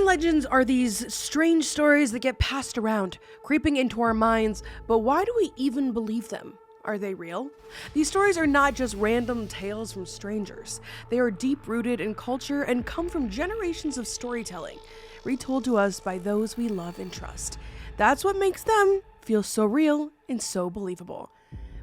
Urban legends are these strange stories that get passed around, creeping into our minds, but why do we even believe them? Are they real? These stories are not just random tales from strangers. They are deep-rooted in culture and come from generations of storytelling, retold to us by those we love and trust. That's what makes them feel so real and so believable.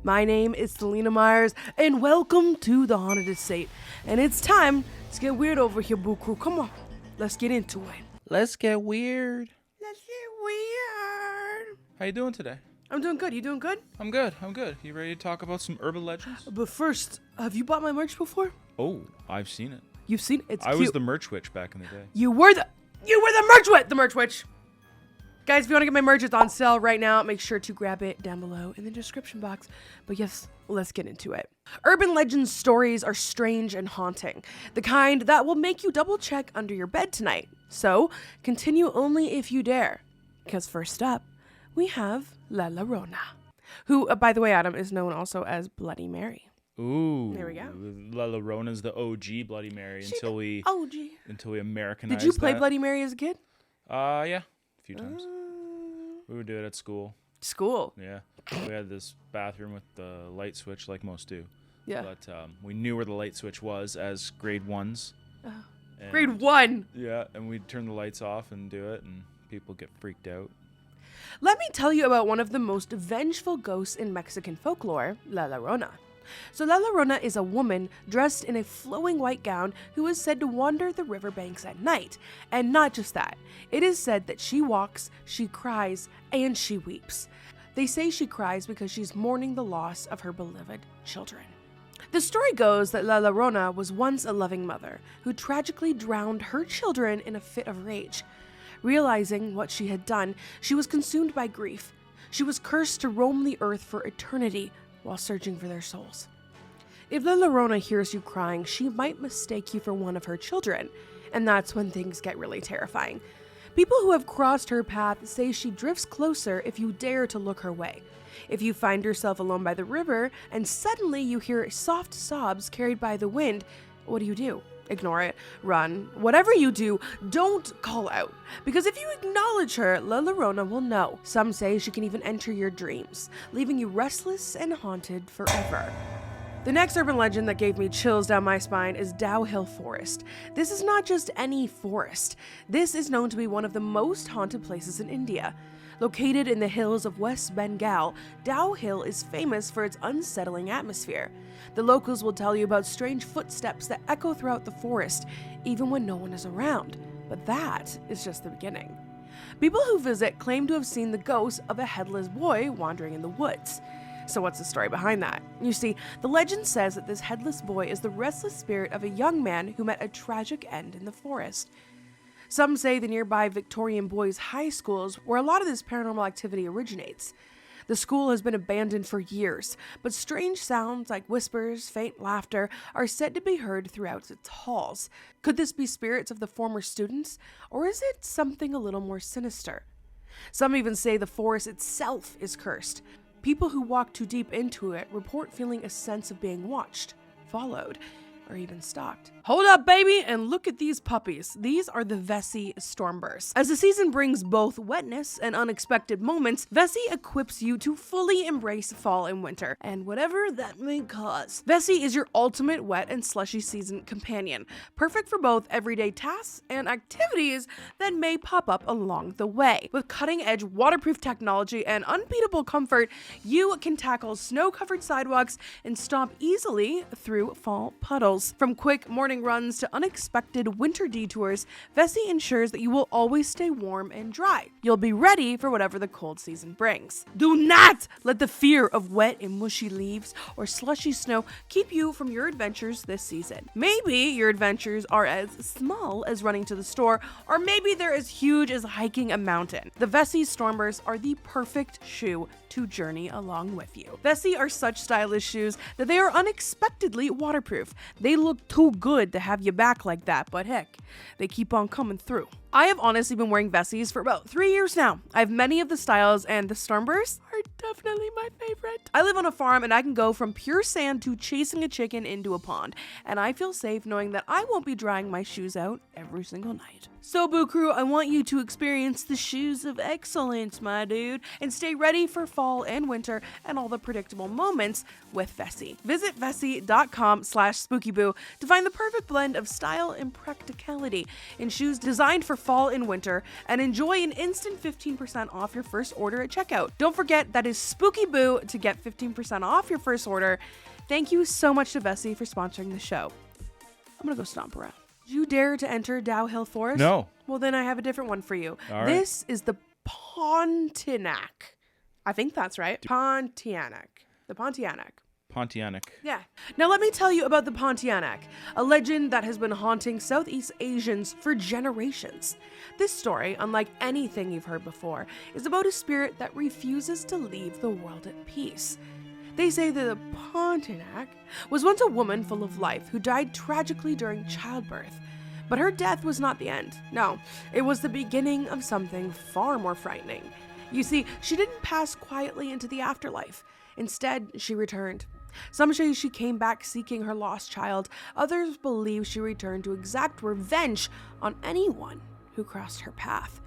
My name is Selena Myers, and welcome to the Haunted Estate. And it's time to get weird over here, Boo Crew. Come on, let's get into it. Let's get weird. Let's get weird. How you doing today? I'm doing good. You doing good? I'm good. You ready to talk about some urban legends? But first, have you bought my merch before? Oh, I've seen it. You've seen it? It's I cute. was the merch witch back in the day. You were the merch witch! The merch witch! Guys, if you want to get my merch, it's on sale right now. Make sure to grab it down below in the description box. But yes, let's get into it. Urban legends stories are strange and haunting. The kind that will make you double check under your bed tonight. So, continue only if you dare. Because first up, we have La Llorona, who, by the way, Adam, is known also as Bloody Mary. Ooh. There we go. La Llorona's the OG Bloody Mary until we Americanized Did you play that. Bloody Mary as a kid? Yeah, a few times. We would do it at school. School? Yeah. We had this bathroom with the light switch like most do. Yeah. But we knew where the light switch was as grade ones. Grade 1? Yeah, and we'd turn the lights off and do it, and people get freaked out. Let me tell you about one of the most vengeful ghosts in Mexican folklore, La Llorona. So La Llorona is a woman dressed in a flowing white gown who is said to wander the riverbanks at night. And not just that, it is said that she walks, she cries, and she weeps. They say she cries because she's mourning the loss of her beloved children. The story goes that La Llorona was once a loving mother who tragically drowned her children in a fit of rage. Realizing what she had done, she was consumed by grief. She was cursed to roam the earth for eternity while searching for their souls. If La Llorona hears you crying, she might mistake you for one of her children, and that's when things get really terrifying. People who have crossed her path say she drifts closer if you dare to look her way. If you find yourself alone by the river and suddenly you hear soft sobs carried by the wind, what do? Ignore it, run, whatever you do, don't call out. Because if you acknowledge her, La Llorona will know. Some say she can even enter your dreams, leaving you restless and haunted forever. The next urban legend that gave me chills down my spine is Dow Hill Forest. This is not just any forest. This is known to be one of the most haunted places in India. Located in the hills of West Bengal, Dow Hill is famous for its unsettling atmosphere. The locals will tell you about strange footsteps that echo throughout the forest, even when no one is around. But that is just the beginning. People who visit claim to have seen the ghost of a headless boy wandering in the woods. So what's the story behind that? You see, the legend says that this headless boy is the restless spirit of a young man who met a tragic end in the forest. Some say the nearby Victorian Boys High School is where a lot of this paranormal activity originates. The school has been abandoned for years, but strange sounds like whispers, faint laughter are said to be heard throughout its halls. Could this be spirits of the former students, or is it something a little more sinister? Some even say the forest itself is cursed. People who walk too deep into it report feeling a sense of being watched, followed, or even stalked. Hold up, baby, and look at these puppies. These are the Vessi Stormbursts. As the season brings both wetness and unexpected moments, Vessi equips you to fully embrace fall and winter, and whatever that may cause. Vessi is your ultimate wet and slushy season companion, perfect for both everyday tasks and activities that may pop up along the way. With cutting-edge waterproof technology and unbeatable comfort, you can tackle snow-covered sidewalks and stomp easily through fall puddles. From quick morning runs to unexpected winter detours, Vessi ensures that you will always stay warm and dry. You'll be ready for whatever the cold season brings. Do not let the fear of wet and mushy leaves or slushy snow keep you from your adventures this season. Maybe your adventures are as small as running to the store, or maybe they're as huge as hiking a mountain. The Vessi Stormbursts are the perfect shoe to journey along with you. Vessi are such stylish shoes that they are unexpectedly waterproof. They look too good to have you back like that, but heck, they keep on coming through. I have honestly been wearing Vessis for about 3 years now. I have many of the styles, and the Stormbursts are definitely my favorite. I live on a farm, and I can go from pure sand to chasing a chicken into a pond, and I feel safe knowing that I won't be drying my shoes out every single night. So, Boo Crew, I want you to experience the shoes of excellence, my dude, and stay ready for fall and winter and all the predictable moments with Vessi. Visit Vessi.com/SpookyBoo to find the perfect blend of style and practicality in shoes designed for fall and winter, and enjoy an instant 15% off your first order at checkout. Don't forget that is SpookyBoo to get 15% off your first order. Thank you so much to Vessi for sponsoring the show. I'm gonna go stomp around. Do you dare to enter Dow Hill Forest? No. Well, then I have a different one for you. All right. This is the Pontiac. I think that's right. Pontiac. The Pontiac. Pontiac. Yeah. Now let me tell you about the Pontiac, a legend that has been haunting Southeast Asians for generations. This story, unlike anything you've heard before, is about a spirit that refuses to leave the world at peace. They say that the Pontiac was once a woman full of life who died tragically during childbirth. But her death was not the end. No, it was the beginning of something far more frightening. You see, she didn't pass quietly into the afterlife. Instead, she returned. Some say she came back seeking her lost child. Others believe she returned to exact revenge on anyone who crossed her path.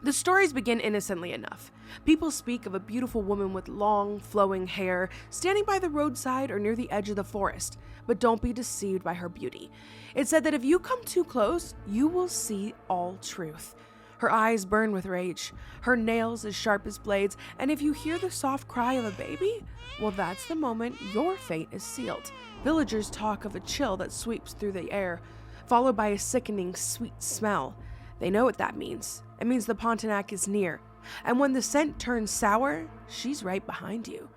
The stories begin innocently enough. People speak of a beautiful woman with long, flowing hair standing by the roadside or near the edge of the forest, but don't be deceived by her beauty. It's said that if you come too close, you will see all truth. Her eyes burn with rage, her nails as sharp as blades, and if you hear the soft cry of a baby, well, that's the moment your fate is sealed. Villagers talk of a chill that sweeps through the air, followed by a sickening sweet smell. They know what that means. It means the Pontiac is near. And when the scent turns sour, she's right behind you.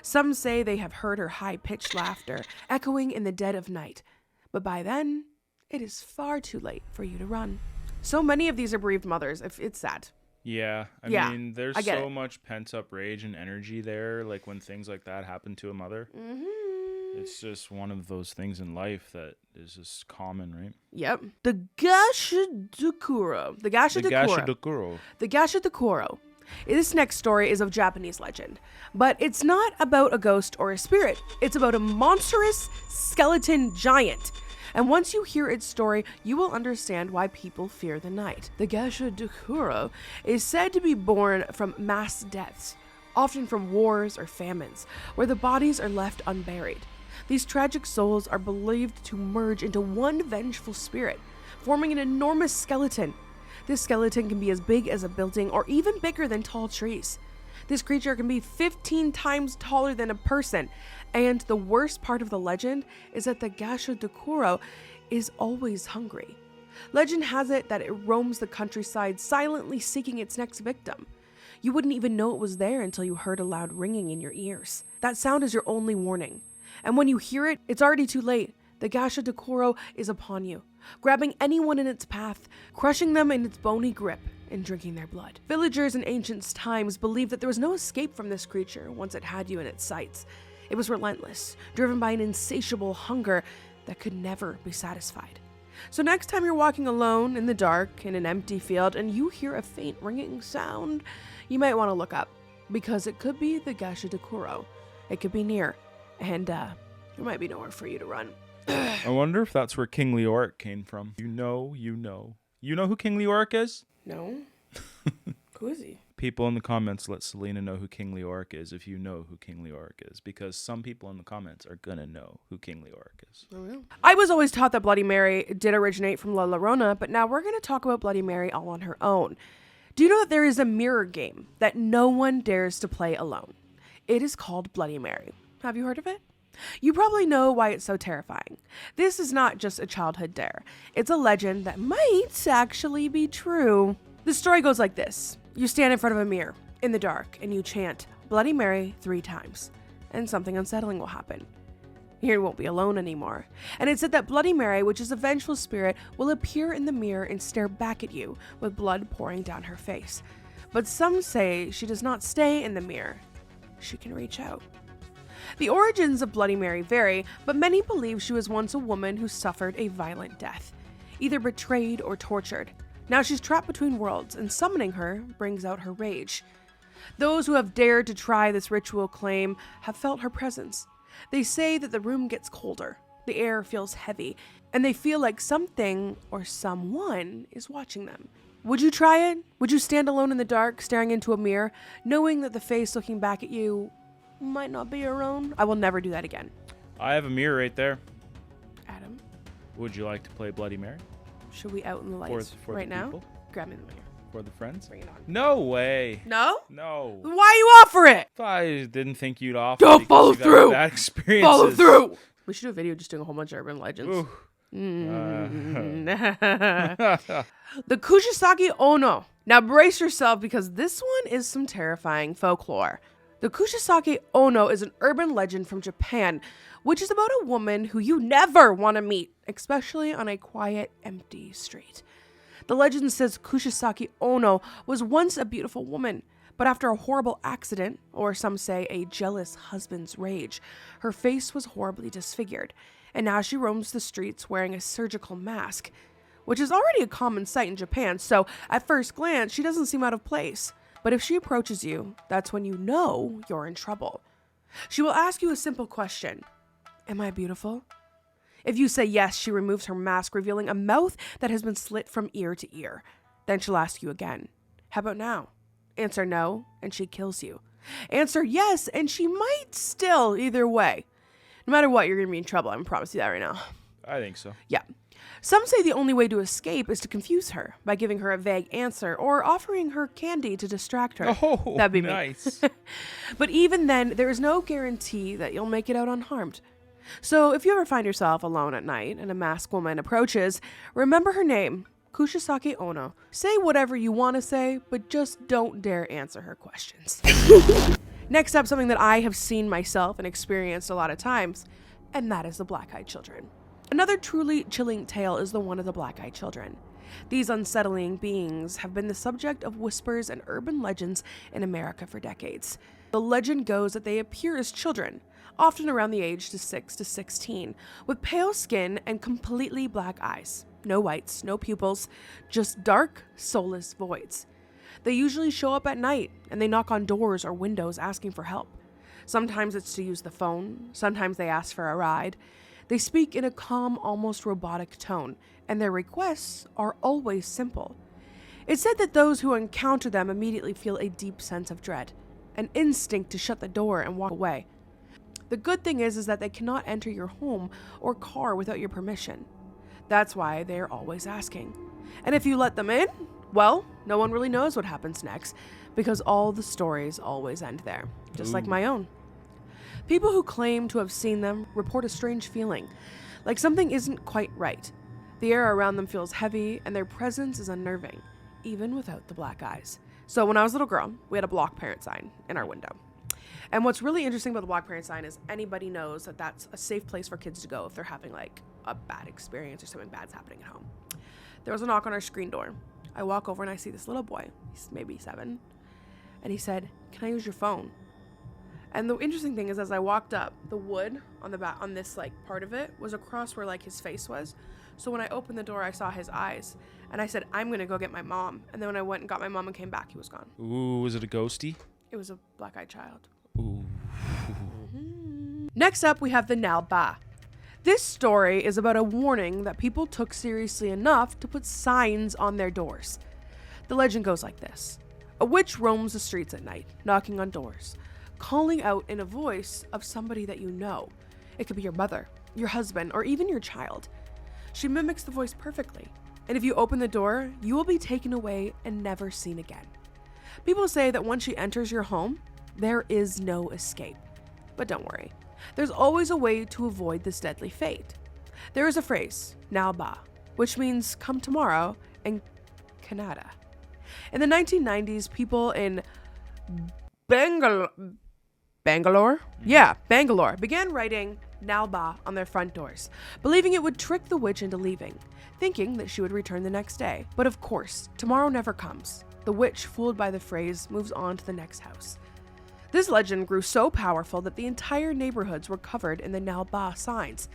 Some say they have heard her high-pitched laughter echoing in the dead of night. But by then, it is far too late for you to run. So many of these are bereaved mothers. It's sad. Yeah. I mean, there's so much pent-up rage and energy there, like when things like that happen to a mother. Mm-hmm. It's just one of those things in life that is just common, right? Yep. The Gashadokuro. The Gashadokuro. The Gashadokuro. This next story is of Japanese legend, but it's not about a ghost or a spirit. It's about a monstrous skeleton giant. And once you hear its story, you will understand why people fear the night. The Gashadokuro is said to be born from mass deaths, often from wars or famines, where the bodies are left unburied. These tragic souls are believed to merge into one vengeful spirit, forming an enormous skeleton. This skeleton can be as big as a building or even bigger than tall trees. This creature can be 15 times taller than a person, and the worst part of the legend is that the Gashadokuro is always hungry. Legend has it that it roams the countryside silently seeking its next victim. You wouldn't even know it was there until you heard a loud ringing in your ears. That sound is your only warning. And when you hear it, it's already too late. The Gashadokuro is upon you, grabbing anyone in its path, crushing them in its bony grip, and drinking their blood. Villagers in ancient times believed that there was no escape from this creature once it had you in its sights. It was relentless, driven by an insatiable hunger that could never be satisfied. So next time you're walking alone in the dark in an empty field and you hear a faint ringing sound, you might want to look up, because it could be the Gashadokuro. It could be near, and there might be nowhere for you to run. I wonder if that's where King Leoric came from. You know. You know who King Leoric is? No. Who is he? People in the comments, let Selena know who King Leoric is if you know who King Leoric is, because some people in the comments are gonna know who King Leoric is. Oh, yeah. I was always taught that Bloody Mary did originate from La Llorona, but now we're gonna talk about Bloody Mary all on her own. Do you know that there is a mirror game that no one dares to play alone? It is called Bloody Mary. Have you heard of it? You probably know why it's so terrifying. This is not just a childhood dare. It's a legend that might actually be true. The story goes like this. You stand in front of a mirror in the dark and you chant Bloody Mary 3 times, and something unsettling will happen. You won't be alone anymore. And it's said that Bloody Mary, which is a vengeful spirit, will appear in the mirror and stare back at you with blood pouring down her face. But some say she does not stay in the mirror. She can reach out. The origins of Bloody Mary vary, but many believe she was once a woman who suffered a violent death, either betrayed or tortured. Now she's trapped between worlds, and summoning her brings out her rage. Those who have dared to try this ritual claim have felt her presence. They say that the room gets colder, the air feels heavy, and they feel like something or someone is watching them. Would you try it? Would you stand alone in the dark, staring into a mirror, knowing that the face looking back at you might not be your own? I will never do that again. I have a mirror right there. Adam? Would you like to play Bloody Mary? Should we out in the lights for right the now? people? Grab me the mirror. For the friends? Bring it on. No way. No? No. Why you offer it? I didn't think you'd offer. Don't follow through. Bad experiences. Follow through. We should do a video just doing a whole bunch of urban legends. The Kushisaki Ono. Now brace yourself because this one is some terrifying folklore. The Kushisaki Ono is an urban legend from Japan, which is about a woman who you never want to meet, especially on a quiet, empty street. The legend says Kushisaki Ono was once a beautiful woman, but after a horrible accident, or some say a jealous husband's rage, her face was horribly disfigured, and now she roams the streets wearing a surgical mask, which is already a common sight in Japan, so at first glance, she doesn't seem out of place. But if she approaches you, that's when you know you're in trouble. She will ask you a simple question. Am I beautiful? If you say yes, she removes her mask, revealing a mouth that has been slit from ear to ear. Then she'll ask you again. How about now? Answer no, and she kills you. Answer yes, and she might still, either way. No matter what, you're going to be in trouble. I can promise you that right now. I think so. Yeah. Some say the only way to escape is to confuse her by giving her a vague answer or offering her candy to distract her. Oh, that'd be nice. me. But even then, there is no guarantee that you'll make it out unharmed. So if you ever find yourself alone at night and a masked woman approaches, remember her name, Kushisaki Ono. Say whatever you want to say, but just don't dare answer her questions. Next up, something that I have seen myself and experienced a lot of times, and that is the black-eyed children. Another truly chilling tale is the one of the black-eyed children. These unsettling beings have been the subject of whispers and urban legends in America for decades. The legend goes that they appear as children, often around the age of 6 to 16, with pale skin and completely black eyes. No whites, no pupils, just dark, soulless voids. They usually show up at night, and they knock on doors or windows asking for help. Sometimes it's to use the phone, sometimes they ask for a ride. They speak in a calm, almost robotic tone, and their requests are always simple. It's said that those who encounter them immediately feel a deep sense of dread, an instinct to shut the door and walk away. The good thing is that they cannot enter your home or car without your permission. That's why they are always asking. And if you let them in, well, no one really knows what happens next, because all the stories always end there, just like my own. People who claim to have seen them report a strange feeling, like something isn't quite right. The air around them feels heavy, and their presence is unnerving, even without the black eyes. So when I was a little girl, we had a block parent sign in our window. And what's really interesting about the block parent sign is anybody knows that that's a safe place for kids to go if they're having like a bad experience or something bad's happening at home. There was a knock on our screen door. I walk over and I see this little boy, he's maybe 7, and he said, "Can I use your phone?" And the interesting thing is, as I walked up, the wood on the back, on this like part of it, was across where like his face was. So when I opened the door, I saw his eyes, and I said, "I'm gonna go get my mom." And then when I went and got my mom and came back, he was gone. Ooh, was it a ghosty? It was a black-eyed child. Ooh. Next up, we have the Nalba. This story is about a warning that people took seriously enough to put signs on their doors. The legend goes like this. A witch roams the streets at night, knocking on doors, calling out in a voice of somebody that you know. It could be your mother, your husband, or even your child. She mimics the voice perfectly, and if you open the door, you will be taken away and never seen again. People say that once she enters your home, there is no escape. But don't worry, there's always a way to avoid this deadly fate. There is a phrase, Nalba, which means come tomorrow in Kannada. In the 1990s, people in Bangalore began writing Nalba on their front doors, believing it would trick the witch into leaving, thinking that she would return the next day. But of course, tomorrow never comes. The witch, fooled by the phrase, moves on to the next house. This legend grew so powerful that the entire neighborhoods were covered in the Nalba signs.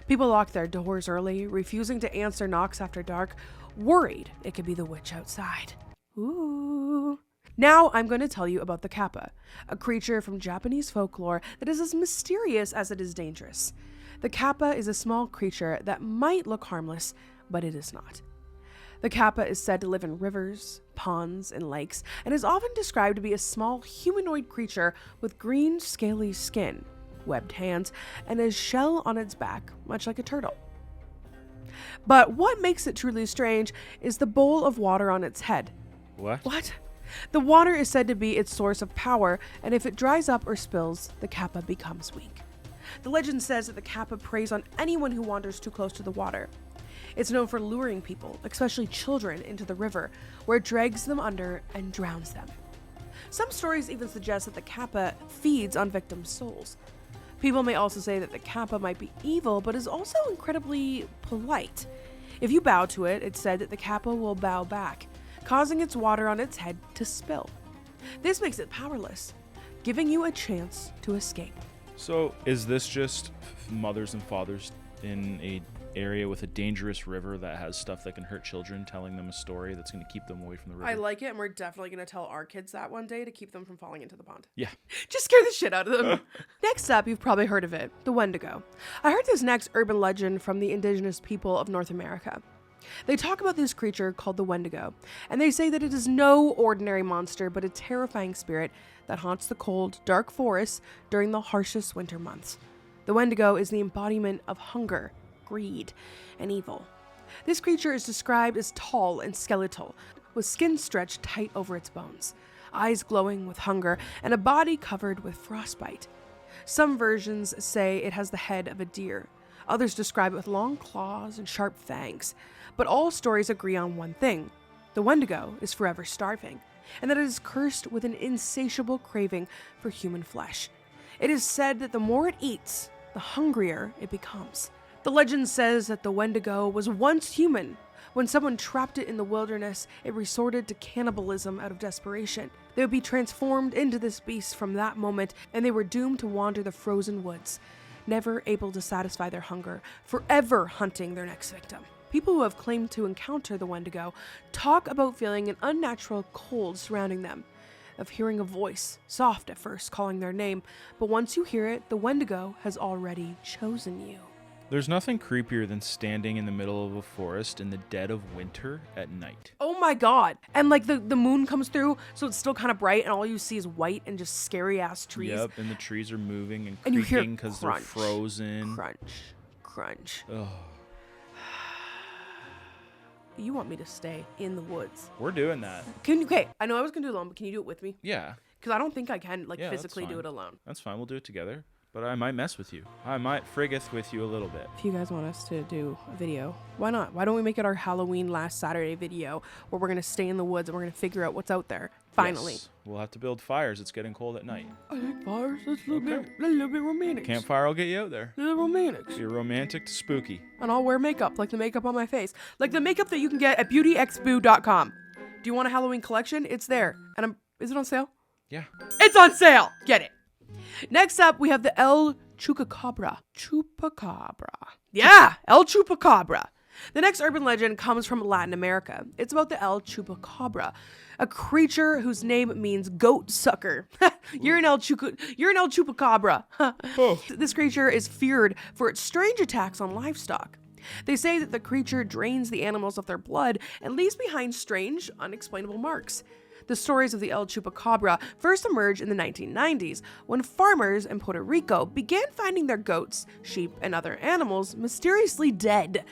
People locked their doors early, refusing to answer knocks after dark, worried it could be the witch outside. Ooh. Now I'm going to tell you about the kappa, a creature from Japanese folklore that is as mysterious as it is dangerous. The kappa is a small creature that might look harmless, but it is not. The kappa is said to live in rivers, ponds, and lakes, and is often described to be a small humanoid creature with green, scaly skin, webbed hands, and a shell on its back, much like a turtle. But what makes it truly strange is the bowl of water on its head. What? The water is said to be its source of power, and if it dries up or spills, the kappa becomes weak. The legend says that the kappa preys on anyone who wanders too close to the water. It's known for luring people, especially children, into the river, where it drags them under and drowns them. Some stories even suggest that the kappa feeds on victims' souls. People may also say that the kappa might be evil, but is also incredibly polite. If you bow to it, it's said that the kappa will bow back, causing its water on its head to spill. This makes it powerless, giving you a chance to escape. So, is this just mothers and fathers in a area with a dangerous river that has stuff that can hurt children, telling them a story that's going to keep them away from the river? I like it, and we're definitely going to tell our kids that one day to keep them from falling into the pond. Yeah. Just scare the shit out of them. Next up, you've probably heard of it, the Wendigo. I heard this next urban legend from the indigenous people of North America. They talk about this creature called the Wendigo, and they say that it is no ordinary monster, but a terrifying spirit that haunts the cold, dark forests during the harshest winter months. The Wendigo is the embodiment of hunger, greed, and evil. This creature is described as tall and skeletal, with skin stretched tight over its bones, eyes glowing with hunger, and a body covered with frostbite. Some versions say it has the head of a deer. Others describe it with long claws and sharp fangs. But all stories agree on one thing. The Wendigo is forever starving, and that it is cursed with an insatiable craving for human flesh. It is said that the more it eats, the hungrier it becomes. The legend says that the Wendigo was once human. When someone trapped it in the wilderness, it resorted to cannibalism out of desperation. They would be transformed into this beast from that moment, and they were doomed to wander the frozen woods, never able to satisfy their hunger, forever hunting their next victim. People who have claimed to encounter the Wendigo talk about feeling an unnatural cold surrounding them, of hearing a voice, soft at first, calling their name, but once you hear it, the Wendigo has already chosen you. There's nothing creepier than standing in the middle of a forest in the dead of winter at night. Oh my god. And like the moon comes through, so it's still kind of bright, and all you see is white and just scary ass trees. Yep, and the trees are moving and you hear creaking because they're frozen. Crunch. Ugh. You want me to stay in the woods? We're doing that. Okay, I know I was gonna do it alone, but can you do it with me? Yeah. Because I don't think I can physically do it alone. That's fine. We'll do it together. But I might mess with you. I might friggeth with you a little bit. If you guys want us to do a video, why not? Why don't we make it our Halloween last Saturday video where we're going to stay in the woods and we're going to figure out what's out there, finally. Yes. We'll have to build fires. It's getting cold at night. I like fires. That's a little bit romantic. Campfire will get you out there. A little romantic. You're romantic to spooky. And I'll wear makeup, like the makeup on my face. Like the makeup that you can get at beautyxboo.com. Do you want a Halloween collection? It's there. And is it on sale? Yeah. It's on sale! Get it. Next up, we have the El Chupacabra. Yeah, El Chupacabra. The next urban legend comes from Latin America. It's about the El Chupacabra, a creature whose name means goat sucker. You're an El Chupacabra. Oh. This creature is feared for its strange attacks on livestock. They say that the creature drains the animals of their blood and leaves behind strange, unexplainable marks. The stories of the El Chupacabra first emerged in the 1990s when farmers in Puerto Rico began finding their goats, sheep, and other animals mysteriously dead.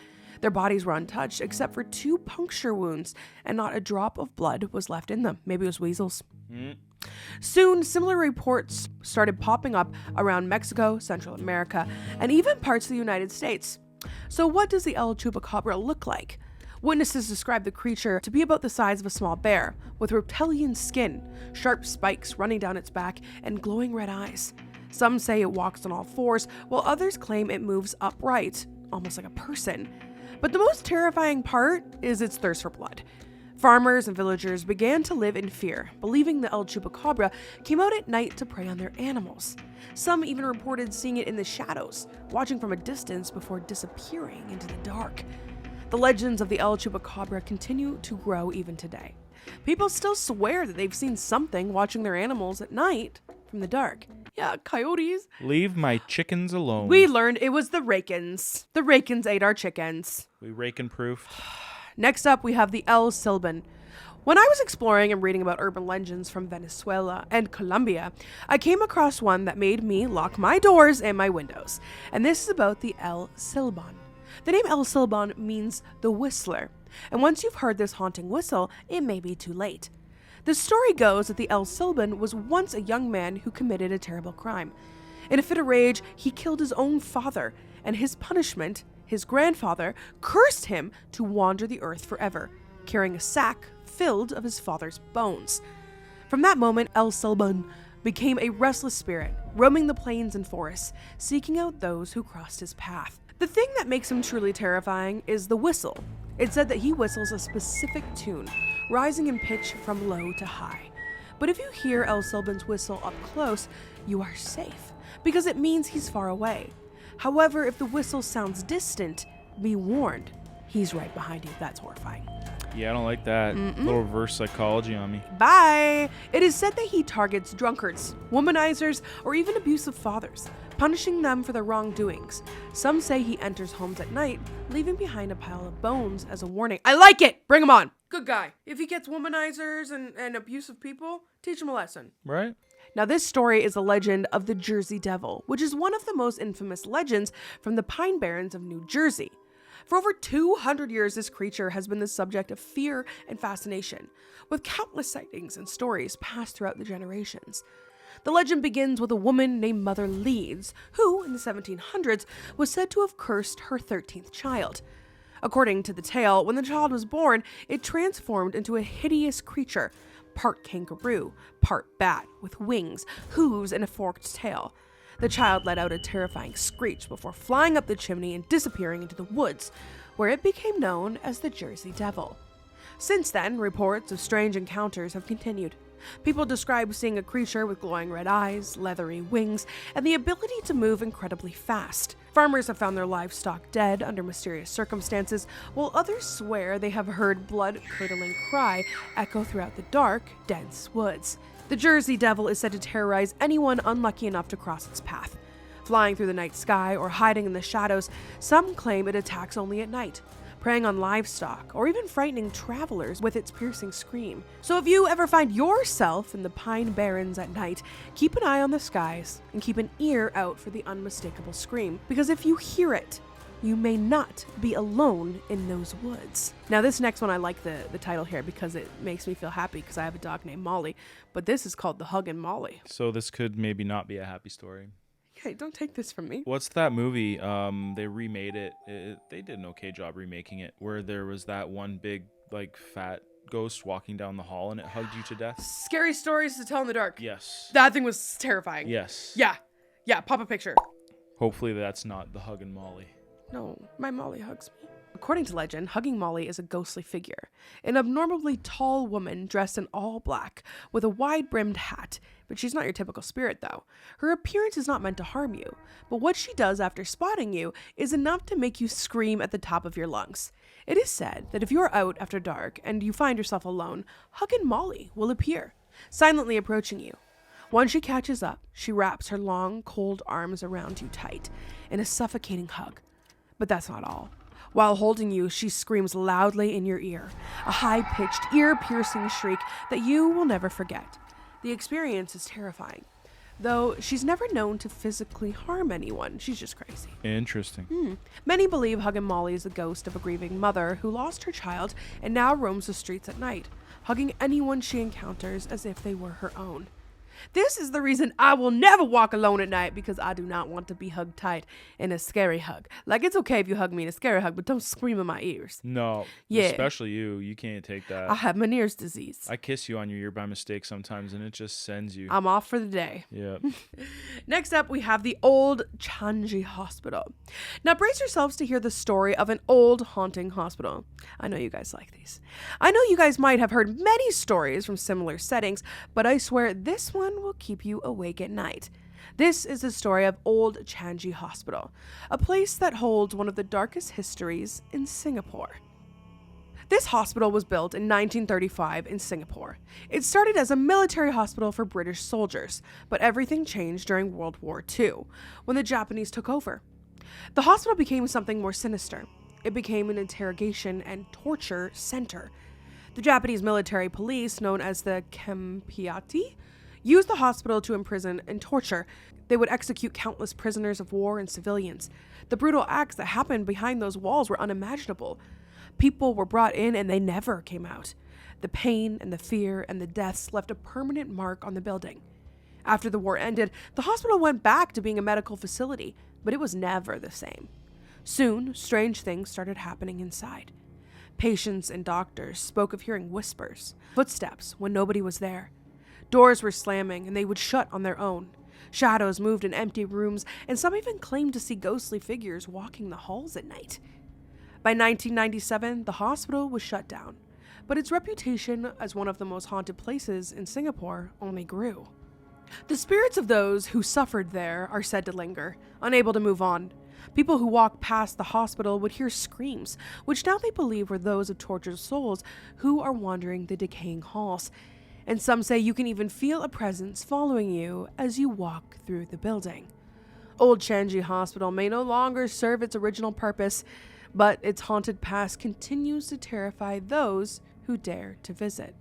Their bodies were untouched except for 2 puncture wounds, and not a drop of blood was left in them. Maybe it was weasels. Soon, similar reports started popping up around Mexico, Central America, and even parts of the United States. So what does the El Chupacabra look like? Witnesses describe the creature to be about the size of a small bear, with reptilian skin, sharp spikes running down its back, and glowing red eyes. Some say it walks on all fours, while others claim it moves upright, almost like a person. But the most terrifying part is its thirst for blood. Farmers and villagers began to live in fear, believing the El Chupacabra came out at night to prey on their animals. Some even reported seeing it in the shadows, watching from a distance before disappearing into the dark. The legends of the El Chupacabra continue to grow even today. People still swear that they've seen something watching their animals at night from the dark. Yeah, coyotes. Leave my chickens alone. We learned it was the Rakens. The Rakens ate our chickens. We Raken-proofed. Next up, we have the El Silban. When I was exploring and reading about urban legends from Venezuela and Colombia, I came across one that made me lock my doors and my windows. And this is about the El Silban. The name El Silban means the whistler. And once you've heard this haunting whistle, it may be too late. The story goes that the El Silban was once a young man who committed a terrible crime. In a fit of rage, he killed his own father, and his punishment, his grandfather, cursed him to wander the earth forever, carrying a sack filled of his father's bones. From that moment, El Silban became a restless spirit, roaming the plains and forests, seeking out those who crossed his path. The thing that makes him truly terrifying is the whistle. It's said that he whistles a specific tune, rising in pitch from low to high. But if you hear El Silban's whistle up close, you are safe, because it means he's far away. However, if the whistle sounds distant, be warned, he's right behind you. That's horrifying. Yeah, I don't like that. Little reverse psychology on me. Bye! It is said that he targets drunkards, womanizers, or even abusive fathers, punishing them for their wrongdoings. Some say he enters homes at night, leaving behind a pile of bones as a warning. I like it! Bring him on! Good guy. If he gets womanizers and abusive people, teach him a lesson. Right? Now, this story is a legend of the Jersey Devil, which is one of the most infamous legends from the Pine Barrens of New Jersey. For over 200 years, this creature has been the subject of fear and fascination, with countless sightings and stories passed throughout the generations. The legend begins with a woman named Mother Leeds, who, in the 1700s, was said to have cursed her 13th child. According to the tale, when the child was born, it transformed into a hideous creature, part kangaroo, part bat, with wings, hooves, and a forked tail. The child let out a terrifying screech before flying up the chimney and disappearing into the woods, where it became known as the Jersey Devil. Since then, reports of strange encounters have continued. People describe seeing a creature with glowing red eyes, leathery wings, and the ability to move incredibly fast. Farmers have found their livestock dead under mysterious circumstances, while others swear they have heard blood-curdling cry echo throughout the dark, dense woods. The Jersey Devil is said to terrorize anyone unlucky enough to cross its path. Flying through the night sky or hiding in the shadows, some claim it attacks only at night, preying on livestock or even frightening travelers with its piercing scream. So if you ever find yourself in the Pine Barrens at night, keep an eye on the skies and keep an ear out for the unmistakable scream, because if you hear it, you may not be alone in those woods. Now, this next one, I like the title here because it makes me feel happy because I have a dog named Molly, but this is called The Huggin' Molly. So this could maybe not be a happy story. Hey, don't take this from me. What's that movie? They remade it. They did an okay job remaking it, where there was that one big, like, fat ghost walking down the hall and it hugged you to death. Scary Stories to Tell in the Dark. Yes. That thing was terrifying. Yes. Yeah, pop a picture. Hopefully that's not the Huggin' Molly. No, my Molly hugs me. According to legend, Hugging Molly is a ghostly figure, an abnormally tall woman dressed in all black with a wide-brimmed hat, but she's not your typical spirit though. Her appearance is not meant to harm you, but what she does after spotting you is enough to make you scream at the top of your lungs. It is said that if you are out after dark and you find yourself alone, Huggin' Molly will appear, silently approaching you. Once she catches up, she wraps her long, cold arms around you tight in a suffocating hug. But that's not all. While holding you, she screams loudly in your ear, a high-pitched, ear-piercing shriek that you will never forget. The experience is terrifying, though she's never known to physically harm anyone. She's just crazy. Interesting. Many believe Huggin' Molly is the ghost of a grieving mother who lost her child and now roams the streets at night, hugging anyone she encounters as if they were her own. This is the reason I will never walk alone at night, because I do not want to be hugged tight in a scary hug. Like, it's okay if you hug me in a scary hug, but don't scream in my ears. No. Yeah. Especially you. You can't take that. I have Meniere's disease. I kiss you on your ear by mistake sometimes, and it just sends you. I'm off for the day. Yeah. Next up, we have the Old Chanji Hospital. Now, brace yourselves to hear the story of an old haunting hospital. I know you guys like these. I know you guys might have heard many stories from similar settings, but I swear this one will keep you awake at night. This is the story of Old Chanji Hospital, a place that holds one of the darkest histories in Singapore. This hospital was built in 1935 in Singapore. It started as a military hospital for British soldiers, but everything changed during World War II, when the Japanese took over. The hospital became something more sinister. It became an interrogation and torture center. The Japanese military police, known as the Kempeiati, used the hospital to imprison and torture. They would execute countless prisoners of war and civilians. The brutal acts that happened behind those walls were unimaginable. People were brought in and they never came out. The pain and the fear and the deaths left a permanent mark on the building. After the war ended, the hospital went back to being a medical facility, but it was never the same. Soon, strange things started happening inside. Patients and doctors spoke of hearing whispers, footsteps when nobody was there. Doors were slamming and they would shut on their own. Shadows moved in empty rooms, and some even claimed to see ghostly figures walking the halls at night. By 1997, the hospital was shut down, but its reputation as one of the most haunted places in Singapore only grew. The spirits of those who suffered there are said to linger, unable to move on. People who walked past the hospital would hear screams, which now they believe were those of tortured souls who are wandering the decaying halls. And some say you can even feel a presence following you as you walk through the building. Old Changi Hospital may no longer serve its original purpose, but its haunted past continues to terrify those who dare to visit.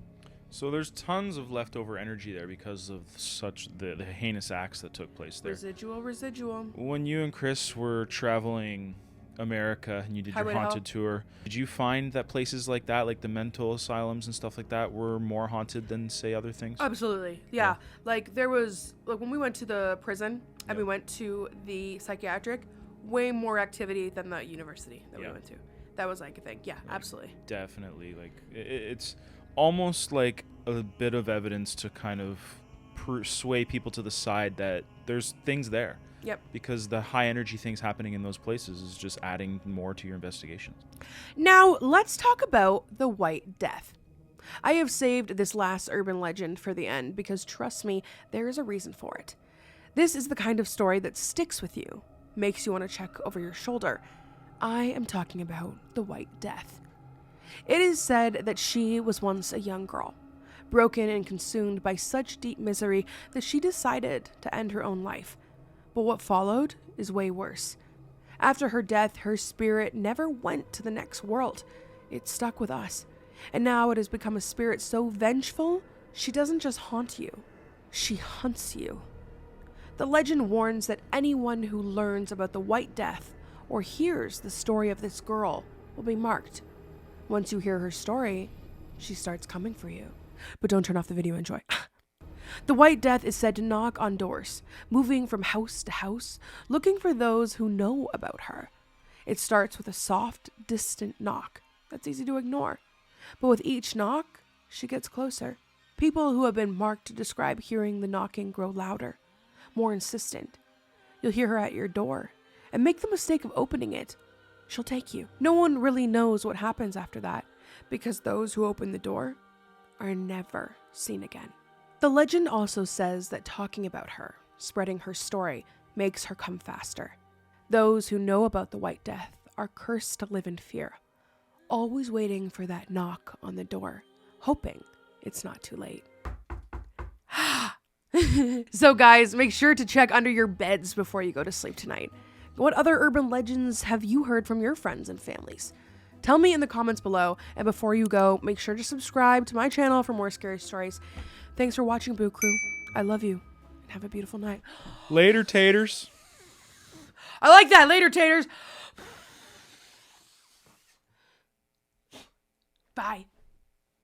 So there's tons of leftover energy there because of such the heinous acts that took place there. Residual. When you and Chris were traveling America and you did your haunted tour, did you find that places like that, like the mental asylums and stuff like that, were more haunted than, say, other things? Absolutely. Yeah. Like there was, like when we went to the prison and we went to the psychiatric, way more activity than the university that we went to. That was like a thing. Yeah, absolutely. Definitely. Like it's almost like a bit of evidence to kind of sway people to the side that there's things there. Yep. Because the high energy things happening in those places is just adding more to your investigations. Now, let's talk about the White Death. I have saved this last urban legend for the end because, trust me, there is a reason for it. This is the kind of story that sticks with you, makes you want to check over your shoulder. I am talking about the White Death. It is said that she was once a young girl, broken and consumed by such deep misery that she decided to end her own life. But what followed is way worse. After her death, her spirit never went to the next world. It stuck with us. And now it has become a spirit so vengeful, she doesn't just haunt you, she hunts you. The legend warns that anyone who learns about the White Death or hears the story of this girl will be marked. Once you hear her story, she starts coming for you. But don't turn off the video, enjoy. The White Death is said to knock on doors, moving from house to house, looking for those who know about her. It starts with a soft, distant knock that's easy to ignore. But with each knock, she gets closer. People who have been marked to describe hearing the knocking grow louder, more insistent. You'll hear her at your door and make the mistake of opening it. She'll take you. No one really knows what happens after that because those who open the door are never seen again. The legend also says that talking about her, spreading her story, makes her come faster. Those who know about the White Death are cursed to live in fear, always waiting for that knock on the door, hoping it's not too late. So guys, make sure to check under your beds before you go to sleep tonight. What other urban legends have you heard from your friends and families? Tell me in the comments below, and before you go, make sure to subscribe to my channel for more scary stories. Thanks for watching, Boo Crew. I love you, and have a beautiful night. Later, taters. I like that. Later, taters. Bye.